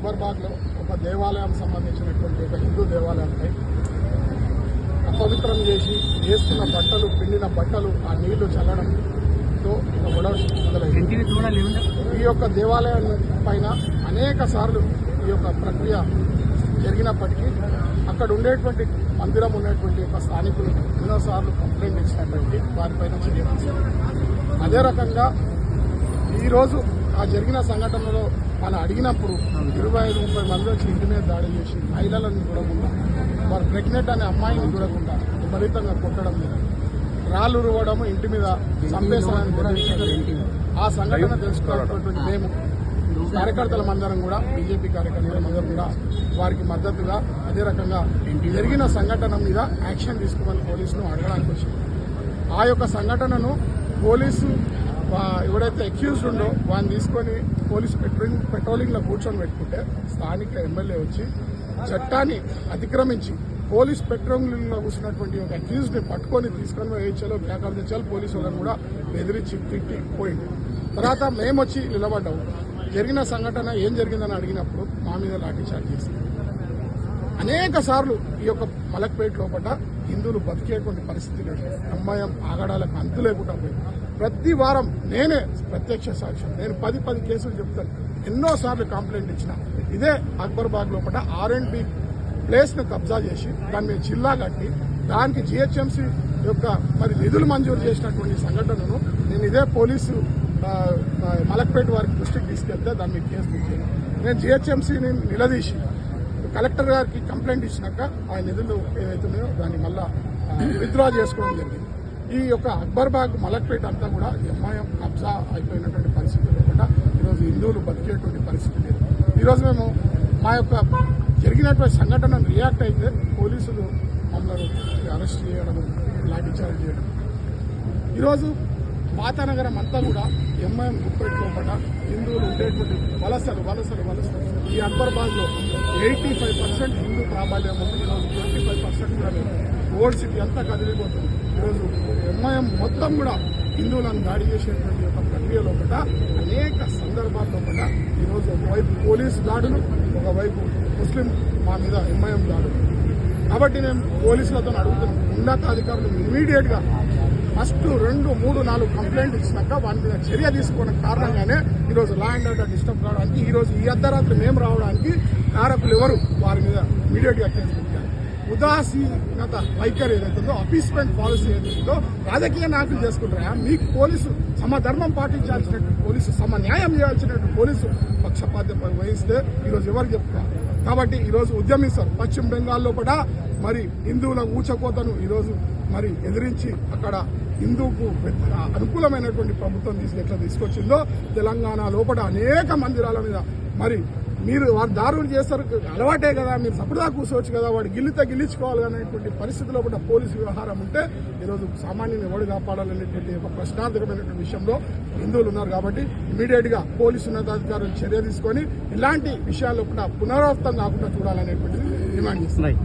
అక్బర్బాగ్లో ఒక దేవాలయం సంబంధించినటువంటి ఒక హిందూ దేవాలయంపై అపవిత్రం చేసి వేసుకున్న బట్టలు, పిండిన బట్టలు, ఆ నీళ్లు చల్లడంతో గొడవ మొదలైంది. ఈ యొక్క దేవాలయం పైన అనేక సార్లు ఈ యొక్క ప్రక్రియ జరిగినప్పటికీ అక్కడ ఉండేటువంటి మందిరం ఉన్నటువంటి ఒక స్థానికులు ఎన్నోసార్లు కంప్లైంట్ ఇచ్చినటువంటి వారిపైన చర్య తీసుకున్నారు. అదే రకంగా ఈరోజు ఆ జరిగిన సంఘటనలో మనం అడిగినప్పుడు 25-30 మంది వచ్చి ఇంటి మీద దాడి చేసి మహిళలను చూడకుండా, వారు ప్రెగ్నెంట్ అనే అమ్మాయిని చూడకుండా విపరీతంగా కొట్టడం, రాళ్ళు రువ్వడము, ఇంటి మీద చంపేస్తామని బెదిరించడం. ఆ సంఘటన తెలుసుకోవాలన్నటువంటి మేము కార్యకర్తలమందరం కూడా, బీజేపీ కార్యకర్తలమందరం కూడా వారికి మద్దతుగా అదే రకంగా జరిగిన సంఘటన మీద యాక్షన్ తీసుకోమని పోలీసును అడగడానికి వచ్చింది. ఆ యొక్క సంఘటనను పోలీసు ఎవడైతే అక్యూజ్డ్ ఉండో వాడిని తీసుకొని పోలీసు పెట్రోలింగ్లో కూర్చొని పెట్టుకుంటే స్థానిక ఎమ్మెల్యే వచ్చి చట్టాన్ని అతిక్రమించి పోలీస్ పెట్రోలింగ్లో కూర్చున్నటువంటి ఒక అక్యూజ్డ్ని పట్టుకొని తీసుకొని వేయించాలో కేకలు తెచ్చాలో పోలీసు వాళ్ళని కూడా బెదిరించి తిట్టి పోయింది. తర్వాత మేము వచ్చి నిలబడ్డాము. జరిగిన సంఘటన ఏం జరిగిందని అడిగినప్పుడు మా మీద లాఠీచార్జ్ చేసింది. అనేక సార్లు ఈ యొక్క మలక్పేట లోపల హిందువులు బతికేటువంటి పరిస్థితి లేదు. అమ్మాయం ఆగడాలకు అంతు లేకుండా పోయింది. ప్రతి వారం నేనే ప్రత్యక్ష సాక్ష్యం, నేను 10 కేసులు చెప్తాను. ఎన్నోసార్లు కంప్లైంట్ ఇచ్చిన ఇదే అక్బర్బాగ్ లోపల R&B ప్లేస్ను కబ్జా చేసి దాని మీద జిల్లా కట్టి దానికి GHMC యొక్క మరి నిధులు మంజూరు చేసినటువంటి సంఘటనను నేను ఇదే పోలీసు మలక్పేట వారికి దృష్టికి తీసుకెళ్తే దాన్ని కేసు బుక్ చేయాలి. నేను GHMCని నిలదీసి కలెక్టర్ గారికి కంప్లైంట్ ఇచ్చినాక ఆ నిధులు ఏవైతున్నాయో దాన్ని మళ్ళా విత్డ్రా చేసుకోవడం జరిగింది. ఈ యొక్క అక్బర్బాగ్ మలక్పేట అంతా కూడా ఎంఐఎం కబ్జా అయిపోయినటువంటి పరిస్థితి లేకుండా ఈరోజు హిందువులు బతికేటువంటి పరిస్థితి లేదు. ఈరోజు మేము మా యొక్క జరిగినటువంటి సంఘటనను రియాక్ట్ అయితే పోలీసులు మమ్మల్ని అరెస్ట్ చేయడం, లాఠీచార్జ్ చేయడం. ఈరోజు పాతనగరం అంతా కూడా ఎంఐఎం గుర్తుపెట్టుకోకుండా హిందువులు ఉండేటువంటి వలసలు. ఈ అక్బర్బాగ్లో 85% హిందూ ప్రాబల్యం ఉంది. ఈరోజు 25% కూడా లేదు. ఓల్డ్ సిటీ అంతా కదిలిపోతుంది. ఈరోజు ఎంఐఎం మొత్తం కూడా హిందువులను దాడి చేసేటువంటి ఒక ప్రక్రియలో కూడా అనేక సందర్భాల్లో కూడా ఈరోజు ఒకవైపు పోలీసు దాడులు, ఒకవైపు ముస్లిం మా మీద ఎంఐఎం దాడులు. కాబట్టి నేను పోలీసులతో అడుగుతున్నాను, ఉన్నతాధికారులు ఇమీడియట్గా ఫస్ట్ 2, 3, 4 కంప్లైంట్ ఇచ్చినాక వాటి మీద చర్య తీసుకోవడం కారణంగానే ఈరోజు లా అండ్ ఆర్డర్ డిస్టర్బ్ కావడానికి, ఈరోజు ఈ అర్ధరాత్రి మేము రావడానికి కారకులు ఎవరు, వారి మీద ఇమీడియట్గా కేసు పెట్టాలి. ఉదాసీనత వైఖరి ఏదైతుందో, అపీస్మెంట్ పాలసీ ఏదైతుందో రాజకీయ నాయకులు చేసుకుంటారా? మీకు పోలీసు సమధర్మం పాటించాల్సినట్టు, పోలీసు సమన్యాయం చేయాల్సినట్టు పోలీసు పక్షపాతం వహిస్తే ఈరోజు ఎవరికి చెప్తారు? కాబట్టి ఈరోజు ఉద్యమిస్తారు. పశ్చిమ బెంగాల్లో కూడా మరి హిందువుల ఊచకోతను ఈరోజు మరి ఎదిరించి అక్కడ హిందూకు అనుకూలమైనటువంటి ప్రభుత్వం ఎట్లా తీసుకొచ్చిందో తెలంగాణ లోపల అనేక మందిరాల మీద మరి మీరు వారు దారులు చేస్తారు, అలవాటే కదా, మీరు సపడా కూర్చోవచ్చు కదా, వాడు గిల్లించుకోవాలి అనేటువంటి పరిస్థితిలో కూడా పోలీసు వ్యవహారం ఉంటే ఈరోజు సామాన్యుని ఎవడు కాపాడాలనేటువంటి ఒక ప్రశ్నార్థకమైనటువంటి విషయంలో హిందువులు ఉన్నారు. కాబట్టి ఇమీడియట్గా పోలీసు ఉన్నతాధికారులు చర్య తీసుకొని ఇలాంటి విషయాల్లో కూడా పునరావృతం కాకుండా చూడాలనేటువంటిది డిమాండ్ చేస్తున్నాయి.